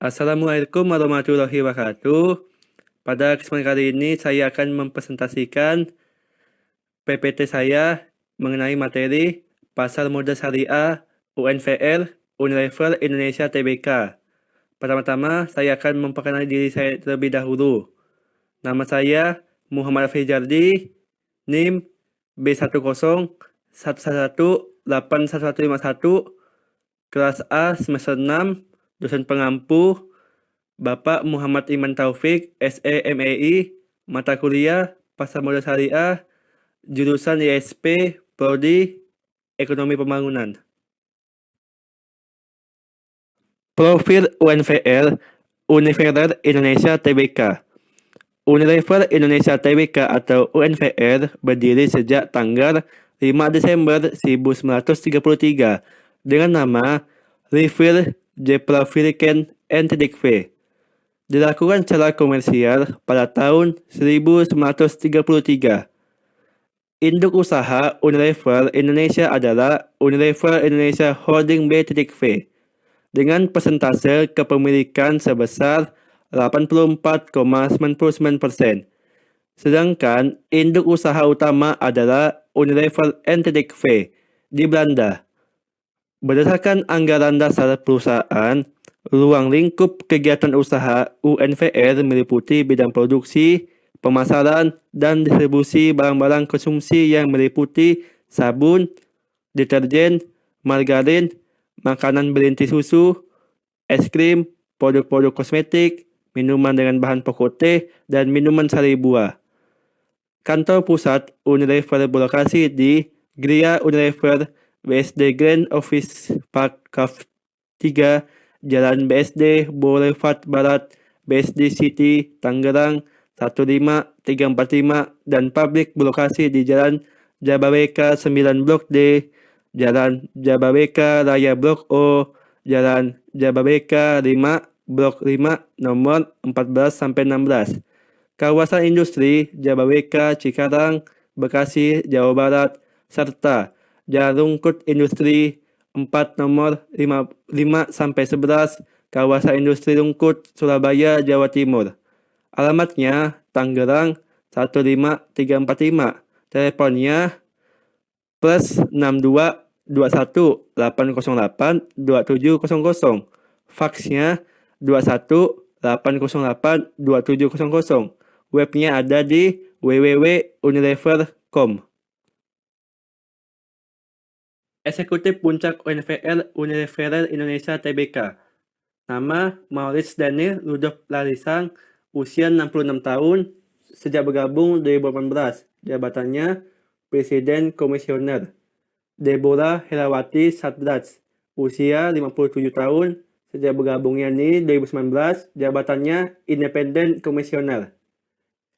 Assalamualaikum warahmatullahi wabarakatuh. Pada kesempatan kali ini saya akan mempresentasikan PPT saya mengenai materi Pasar Modal Syariah UNVR Unilever Indonesia Tbk. Pertama-tama saya akan memperkenalkan diri saya terlebih dahulu. Nama saya Muhammad Fijardi, NIM B1011181151, kelas A semester 6, dosen pengampu Bapak Muhammad Iman Taufik, SEMEI, mata kuliah Pasar Modal Syariah, jurusan ISP, Prodi, Ekonomi Pembangunan. Profil UNVR, Unilever Indonesia Tbk. Unilever Indonesia Tbk atau UNVR berdiri sejak tanggal 5 Desember 1933 dengan nama Refill Jeplavirken NTDV. Dilakukan secara komersial pada tahun 1933. Induk usaha Unilever Indonesia adalah Unilever Indonesia Holding B.V dengan persentase kepemilikan sebesar 84,99%. Sedangkan induk usaha utama adalah Unilever NTDV di Belanda. Berdasarkan anggaran dasar perusahaan, ruang lingkup kegiatan usaha UNVR meliputi bidang produksi, pemasaran, dan distribusi barang-barang konsumsi yang meliputi sabun, deterjen, margarin, makanan berlinti susu, es krim, produk-produk kosmetik, minuman dengan bahan pokok teh, dan minuman sari buah. Kantor pusat Unilever berlokasi di Gria Unilever, BSD Grand Office Park Cave 3, Jalan BSD Boulevard Barat, BSD City, Tangerang 15345, dan pabrik berlokasi di Jalan Jababeka 9 Blok D, Jalan Jababeka Raya Blok O, Jalan Jababeka 5 Blok 5 nomor 14-16. Kawasan industri Jababeka, Cikarang, Bekasi, Jawa Barat, serta Jalan Rungkut Industri 4 nomor 5-11, Kawasan Industri Rungkut, Surabaya, Jawa Timur. Alamatnya Tangerang 15345. Teleponnya +62 21 808 2700. Faksnya 21 808 2700. Webnya ada di www.unilever.com. Eksekutif Puncak UNVR Unilever Indonesia Tbk. Nama Maurits Daniel Rudolf Larisang, usia 66 tahun, sejak bergabung 2018. Jabatannya Presiden Komisioner. Deborah Herawati Satdraj, usia 57 tahun, sejak bergabungnya di 2019. Jabatannya Independen Komisioner.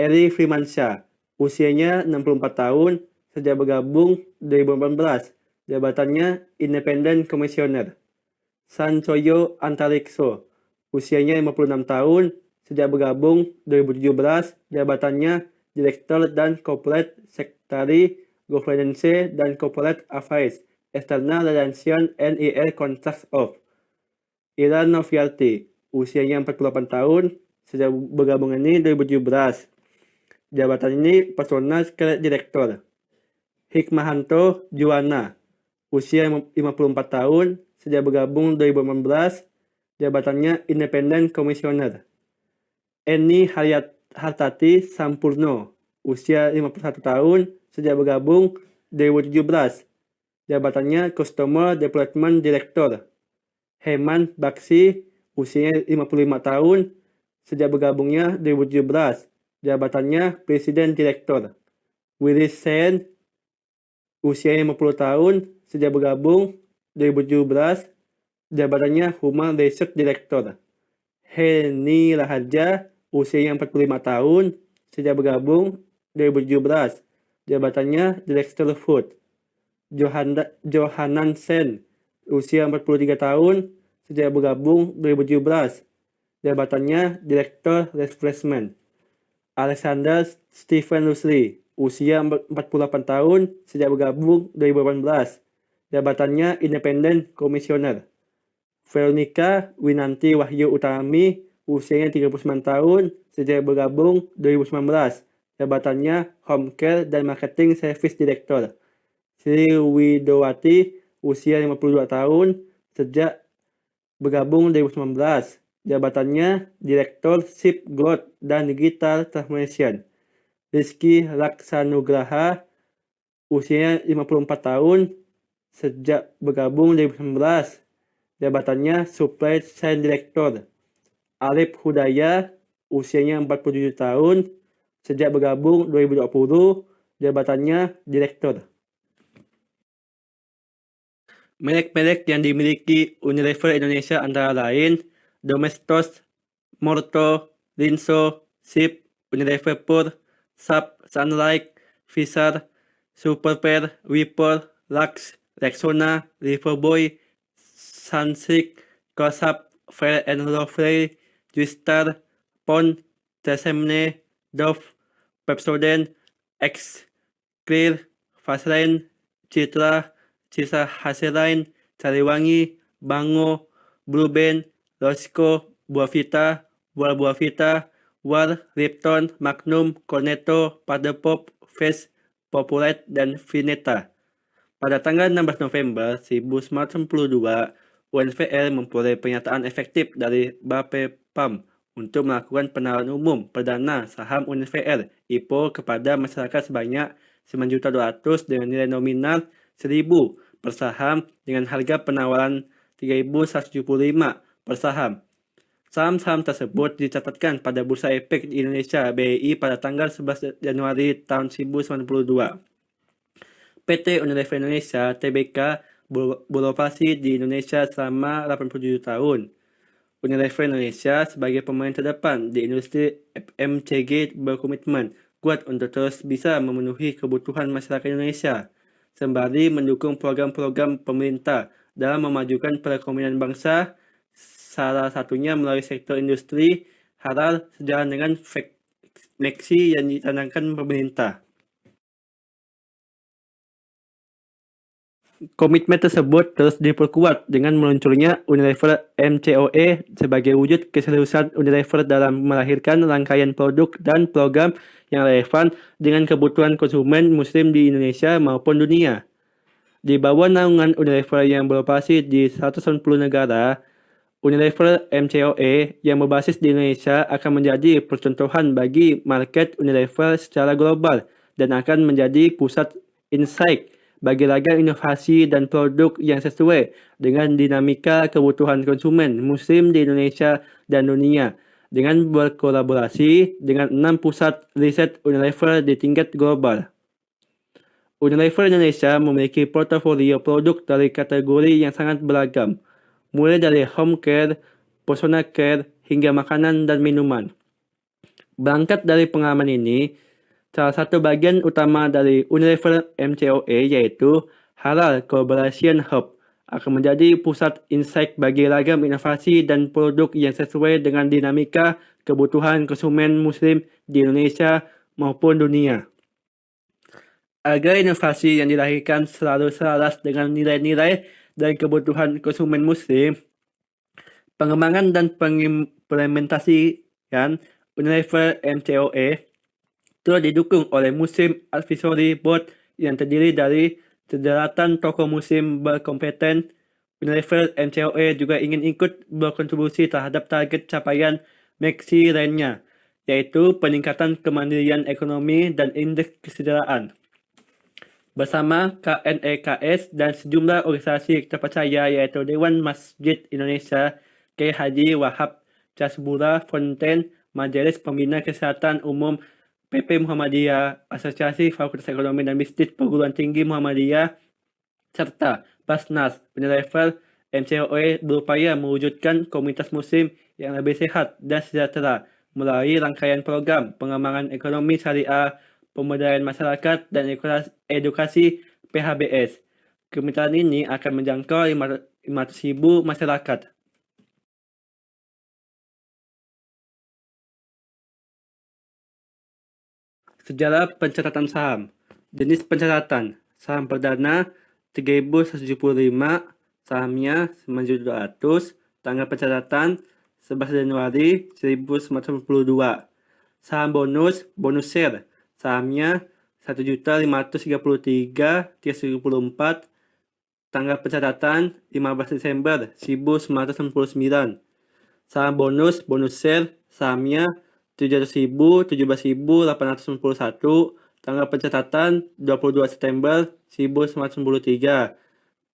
Eri Firmansyah, usianya 64 tahun, sejak bergabung 2018. Jabatannya Independen Komisioner. Sancoyo Antarikso, usianya 56 tahun, sejak bergabung 2017. Jabatannya Direktur dan Corporate Secretary, Governance dan Corporate Affairs, External Relations and IR Contracts of. Ira Noviarti, usianya 48 tahun, sejak bergabung ini 2017. Jabatan ini Personal Secretary Director. Hikmahanto Juwana, usia 54 tahun, sejak bergabung 2018. Jabatannya Independen Komisioner. Eni Hartati Sampurno, usia 51 tahun, sejak bergabung 2017. Jabatannya Customer Development Director. Heman Baksi, usianya 55 tahun, sejak bergabungnya 2017. Jabatannya Presiden Direktur. Willy Sen, usianya 50 tahun, sejak bergabung 2017. Jabatannya Human Research Director. Heni Raharja, usianya 45 tahun, sejak bergabung 2017. Jabatannya Direktur Food. Johanan Sen, usia 43 tahun, sejak bergabung 2017. Jabatannya Direktur Refreshment. Alexander Stephen Rusli, usia 48 tahun, sejak bergabung 2018. Jabatannya Independen Komisioner. Veronica Winanti Wahyu Utami, usianya 39 tahun, sejak bergabung 2019. Jabatannya Home Care dan Marketing Service Director. Sri Widowati, usia 52 tahun, sejak bergabung 2019. Jabatannya Direktur Ship Growth dan Digital Transformation. Rizky Laksanugraha, usianya 54 tahun, sejak bergabung 2019. Jabatannya Supply Chain Director. Arif Hudaya, usianya 47 tahun, sejak bergabung 2020. Jabatannya Direktur. Merek-merek yang dimiliki Unilever Indonesia antara lain Domestos, Morto, Linso, Sip, Unilever Pure, Sap, Sunlight, Fisher, Superper, Whipper, Lux, Rexona, Riverboy, Sunsilk, Close-Up, Fair and Lovely, Twister, Pond, Tresemme, Dove, Pepsodent, X, Clear, Vaseline, Citra, Sisa Haseline, Sariwangi, Bango, Blueband, Roscoe, Buavita, Buavita, War, Lipton, Magnum, Cornetto, Paddlepop, Face, Populate, dan Vineta. Pada tanggal 16 November 1992, UNVR memperoleh pernyataan efektif dari Bapepam untuk melakukan penawaran umum perdana saham UNVR IPO kepada masyarakat sebanyak 9.200.000 dengan nilai nominal 1.000 per saham dengan harga penawaran 3.175 per saham. Saham-saham tersebut dicatatkan pada Bursa Efek di Indonesia BEI pada tanggal 11 Januari tahun 1992. PT Unilever Indonesia Tbk beroperasi di Indonesia selama 87 tahun. Unilever Indonesia sebagai pemain terdepan di industri FMCG berkomitmen kuat untuk terus bisa memenuhi kebutuhan masyarakat Indonesia, sembari mendukung program-program pemerintah dalam memajukan perekonomian bangsa, salah satunya melalui sektor industri halal sejalan dengan Meksi yang dicanangkan pemerintah. Komitmen tersebut terus diperkuat dengan meluncurnya Unilever MCOE sebagai wujud keseriusan Unilever dalam melahirkan rangkaian produk dan program yang relevan dengan kebutuhan konsumen muslim di Indonesia maupun dunia. Di bawah naungan Unilever yang beroperasi di 190 negara, Unilever MCOE yang berbasis di Indonesia akan menjadi percontohan bagi market Unilever secara global dan akan menjadi pusat insight bagi ragam inovasi dan produk yang sesuai dengan dinamika kebutuhan konsumen muslim di Indonesia dan dunia, dengan berkolaborasi dengan 6 pusat riset Unilever di tingkat global. Unilever Indonesia memiliki portofolio produk dari kategori yang sangat beragam, mulai dari home care, personal care, hingga makanan dan minuman. Berangkat dari pengalaman ini, salah satu bagian utama dari Unilever MCOE yaitu Halal Collaboration Hub akan menjadi pusat insight bagi ragam inovasi dan produk yang sesuai dengan dinamika kebutuhan konsumen muslim di Indonesia maupun dunia. Agar inovasi yang dilahirkan selalu selaras dengan nilai-nilai dan kebutuhan konsumen muslim, pengembangan dan pengimplementasian Unilever MCOE telah didukung oleh Muslim Advisory Board yang terdiri dari sederatan tokoh muslim berkompeten. Unilever MCOE juga ingin ikut berkontribusi terhadap target capaian Meksi lainnya, yaitu peningkatan kemandirian ekonomi dan indeks kesejahteraan. Bersama KNEKS dan sejumlah organisasi terpercaya yaitu Dewan Masjid Indonesia, Kiai Haji Wahab Casbura Fonten, Majelis Pembina Kesehatan Umum PP Muhammadiyah, Asosiasi Fakultas Ekonomi dan Bisnis Perguruan Tinggi Muhammadiyah, serta Basnas, Unilever MCOE berupaya mewujudkan komunitas muslim yang lebih sehat dan sejahtera melalui rangkaian program pengembangan ekonomi syariah, pemberdayaan masyarakat, dan edukasi PHBS. Kemitraan ini akan menjangkau 500.000 masyarakat. Sejarah pencatatan saham. Jenis pencatatan. Saham perdana 3.175, sahamnya 9.200, tanggal pencatatan 11 Januari 1992. Saham bonus share, sahamnya 1.533.374, tanggal pencatatan 15 Desember 1999. Saham bonus share, sahamnya 700.000, 17.891, tanggal pencatatan 22 September 1993.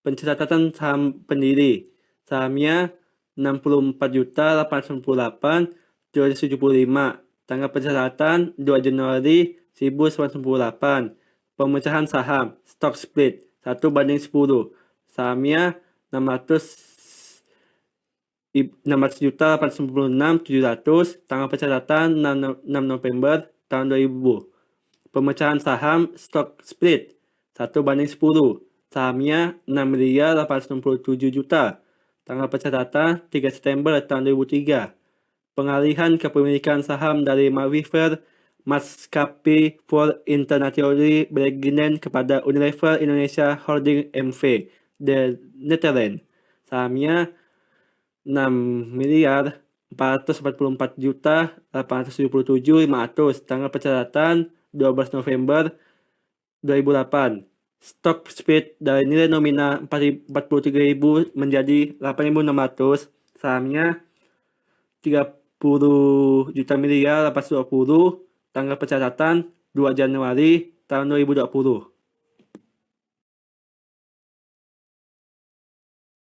Pencatatan saham pendiri, sahamnya 64.898.275, tanggal pencatatan 2 Januari 1998. Pemecahan saham, stock split, 1:10, sahamnya 600.896.700, tanggal pencatatan 6 November tahun 2000. Pemecahan saham stock split 1:10, sahamnya 6.867.000.000, tanggal pencatatan 3 September tahun 2003. Pengalihan kepemilikan saham dari Maviver Maskapai for Internationally Beginnen kepada Unilever Indonesia Holding MV, The Netherlands. Sahamnya 6.444.877.500, tanggal pencatatan 12 November 2008. Stock split dari nilai nominal 43.000 menjadi 8.600, sahamnya 30 juta miliar 820, tanggal pencatatan 2 Januari tahun 2020.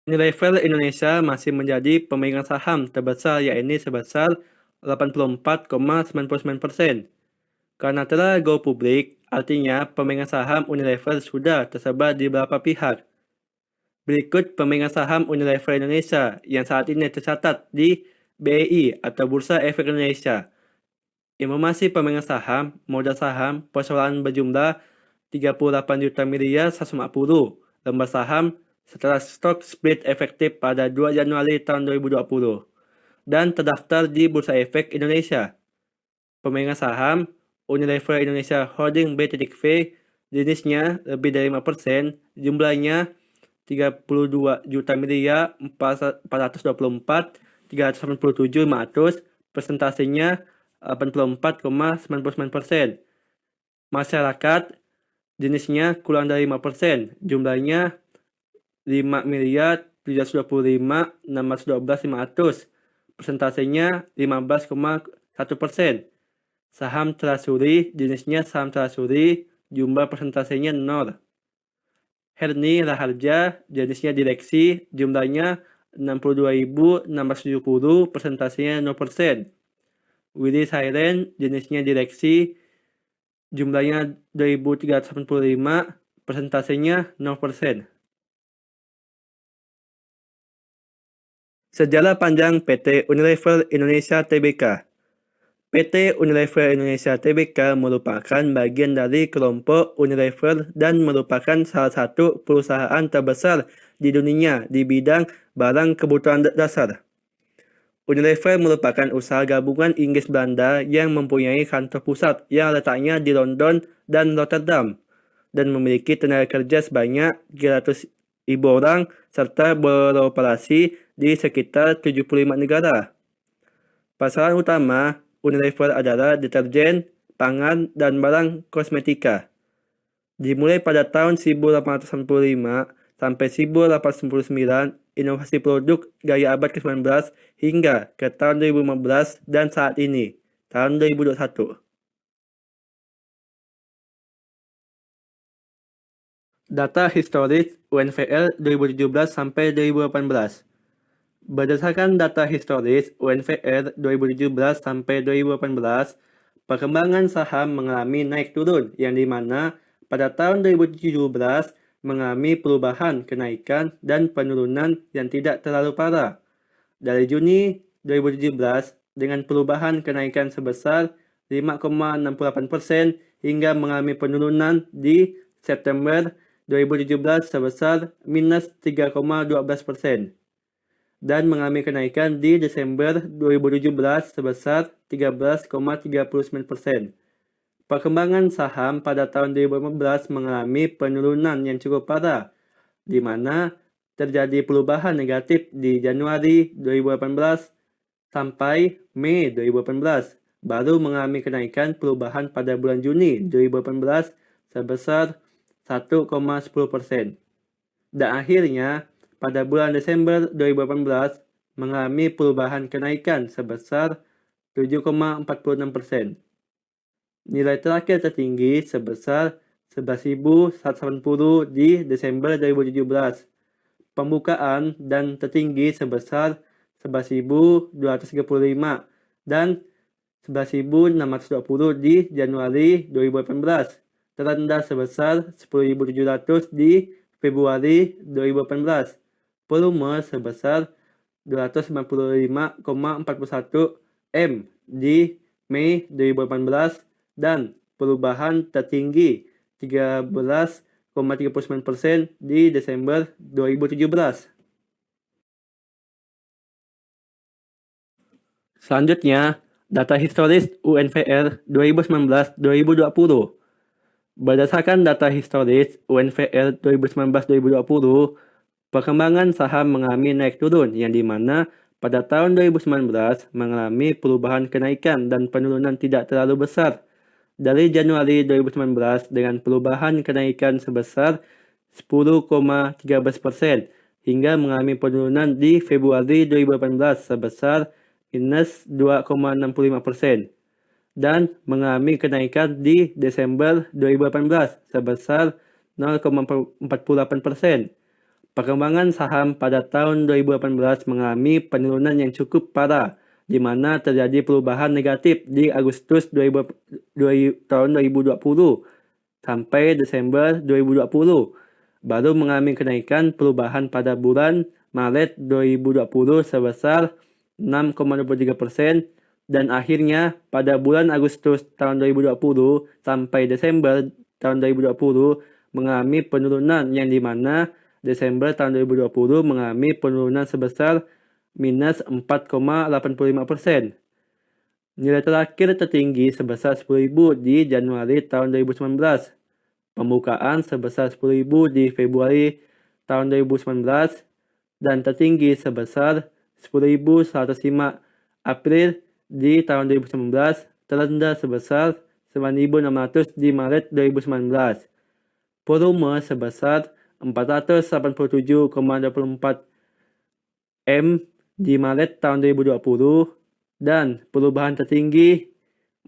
Unilever Indonesia masih menjadi pemegang saham terbesar, yaitu sebesar 84,99%. Karena telah go publik, artinya pemegang saham Unilever sudah tersebar di beberapa pihak. Berikut pemegang saham Unilever Indonesia yang saat ini tercatat di BEI atau Bursa Efek Indonesia. Informasi pemegang saham, modal saham, persoalan berjumlah 38 juta miliar 150 lembar saham setelah stock split efektif pada 2 Januari tahun 2020 dan terdaftar di Bursa Efek Indonesia. Pemegang saham Unilever Indonesia Holding BTV, jenisnya lebih dari 5%, jumlahnya 32 juta miliar 424.387.500, persentasenya 84,99%. Masyarakat, jenisnya kurang dari 5%, jumlahnya 5 miliar 725.612.500, persentasenya 15,1%. Saham Trasuri, jenisnya saham Trasuri, jumlah persentasenya 0. Herni Raharja, jenisnya direksi, jumlahnya 62.670, persentasenya 0%. Willy Siren, jenisnya direksi, jumlahnya 2.385, persentasenya 0%. Sejarah panjang PT Unilever Indonesia Tbk. PT Unilever Indonesia Tbk merupakan bagian dari kelompok Unilever dan merupakan salah satu perusahaan terbesar di dunia di bidang barang kebutuhan dasar. Unilever merupakan usaha gabungan Inggris Belanda yang mempunyai kantor pusat yang letaknya di London dan Rotterdam dan memiliki tenaga kerja sebanyak 300.000 orang serta beroperasi di sekitar 75 negara. Pasaran utama Unilever adalah deterjen, pangan, dan barang kosmetika. Dimulai pada tahun 1895 sampai 1899, inovasi produk gaya abad ke-19 hingga ke tahun 2015 dan saat ini, tahun 2021. Data historis UNVR 2017 sampai 2018. Berdasarkan data historis UNVR 2017 sampai 2018, perkembangan saham mengalami naik turun yang dimana pada tahun 2017 mengalami perubahan kenaikan dan penurunan yang tidak terlalu parah. Dari Juni 2017 dengan perubahan kenaikan sebesar 5,68% hingga mengalami penurunan di September 2017 sebesar minus 3,12%. Dan mengalami kenaikan di Desember 2017 sebesar 13,39%. Perkembangan saham pada tahun 2015 mengalami penurunan yang cukup parah, di mana terjadi perubahan negatif di Januari 2018 sampai Mei 2018, baru mengalami kenaikan perubahan pada bulan Juni 2018 sebesar 1,10%. Dan akhirnya, pada bulan Desember 2018 mengalami perubahan kenaikan sebesar 7,46%. Nilai terakhir tertinggi sebesar 11.180 di Desember 2017. Pembukaan dan tertinggi sebesar 11.235 dan 11.620 di Januari 2018. Terendah sebesar 10.700 di Februari 2018. Volume sebesar 295,41 M di Mei 2018 dan perubahan tertinggi 13,39% di Desember 2017. Selanjutnya, data historis UNVR 2019-2020. Berdasarkan data historis UNVR 2019-2020, perkembangan saham mengalami naik turun yang dimana pada tahun 2019 mengalami perubahan kenaikan dan penurunan tidak terlalu besar. Dari Januari 2019 dengan perubahan kenaikan sebesar 10,13% hingga mengalami penurunan di Februari 2018 sebesar minus 2,65% dan mengalami kenaikan di Desember 2018 sebesar 0,48%. Perkembangan saham pada tahun 2018 mengalami penurunan yang cukup parah, di mana terjadi perubahan negatif di Agustus tahun 2020 sampai Desember 2020, baru mengalami kenaikan perubahan pada bulan Maret 2020 sebesar 6,23% dan akhirnya pada bulan Agustus tahun 2020 sampai Desember tahun 2020 mengalami penurunan yang dimana Desember tahun 2020 mengalami penurunan sebesar minus 4,85%. Nilai terakhir tertinggi sebesar 10.000 di Januari tahun 2019. Pembukaan sebesar 10.000 di Februari tahun 2019 dan tertinggi sebesar 10.105 April di tahun 2019, terendah sebesar 9.600 di Maret 2019. Volume sebesar 487,24 M di Maret tahun 2020 dan perubahan tertinggi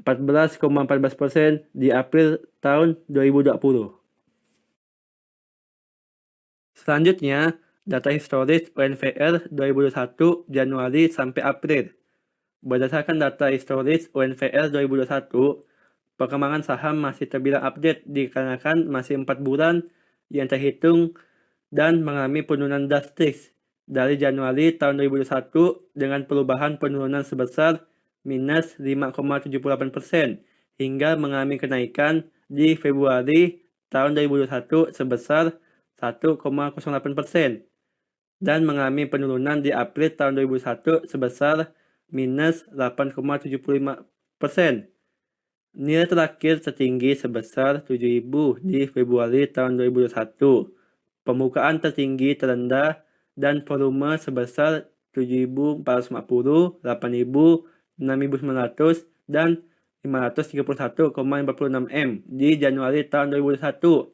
14,14% di April tahun 2020. Selanjutnya, data historis UNVR 2021 Januari sampai April. Berdasarkan data historis UNVR 2021, perkembangan saham masih terbilang update dikarenakan masih 4 bulan yang terhitung dan mengalami penurunan drastis dari Januari tahun 2021 dengan perubahan penurunan sebesar minus 5,78% hingga mengalami kenaikan di Februari tahun 2021 sebesar 1,08% dan mengalami penurunan di April tahun 2021 sebesar minus 8,75%. Nilai terakhir tertinggi sebesar 7.000 di Februari tahun 2021. Pembukaan tertinggi terendah dan volume sebesar 7.450, 8.000, 6.900, dan 531,56 M di Januari tahun 2021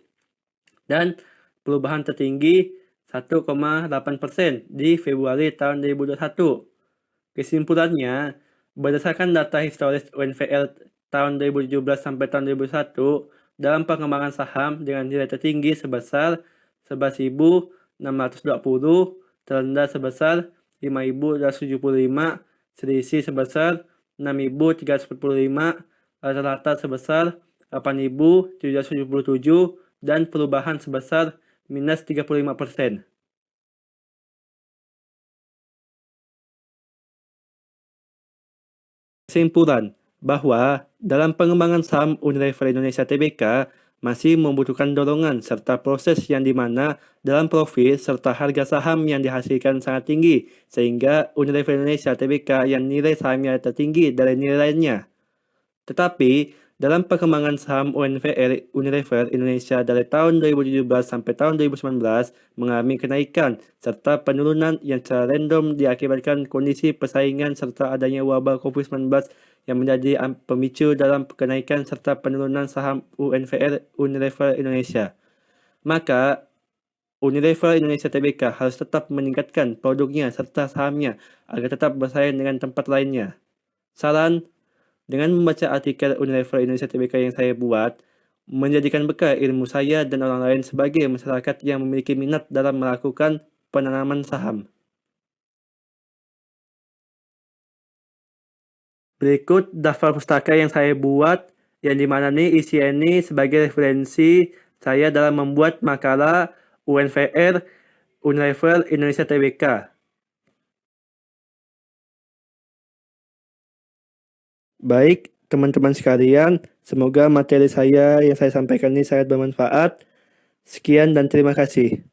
dan perubahan tertinggi 1,8% di Februari tahun 2021. Kesimpulannya, berdasarkan data historis UNVR tahun 2017 sampai tahun 2021, dalam perkembangan saham dengan nilai tertinggi sebesar 11.620, terendah sebesar 5.275, selisih sebesar 6.345, rata-rata sebesar 8.777, dan perubahan sebesar minus 35%. Kesimpulan bahwa dalam pengembangan saham Unilever Indonesia Tbk masih membutuhkan dorongan serta proses yang dimana dalam profil serta harga saham yang dihasilkan sangat tinggi sehingga Unilever Indonesia Tbk yang nilai sahamnya tertinggi dari nilai lainnya. Tetapi Dalam perkembangan saham UNVR Unilever Indonesia dari tahun 2017 sampai tahun 2019 mengalami kenaikan serta penurunan yang secara random diakibatkan kondisi persaingan serta adanya wabah COVID-19 yang menjadi pemicu dalam kenaikan serta penurunan saham UNVR Unilever Indonesia. Maka Unilever Indonesia Tbk harus tetap meningkatkan produknya serta sahamnya agar tetap bersaing dengan tempat lainnya. Saran, dengan membaca artikel Unilever Indonesia Tbk yang saya buat, menjadikan bekal ilmu saya dan orang lain sebagai masyarakat yang memiliki minat dalam melakukan penanaman saham. Berikut daftar pustaka yang saya buat, yang dimana nih isinya sebagai referensi saya dalam membuat makalah UNVR Unilever Indonesia Tbk. Baik, teman-teman sekalian, semoga materi saya yang saya sampaikan ini sangat bermanfaat. Sekian dan terima kasih.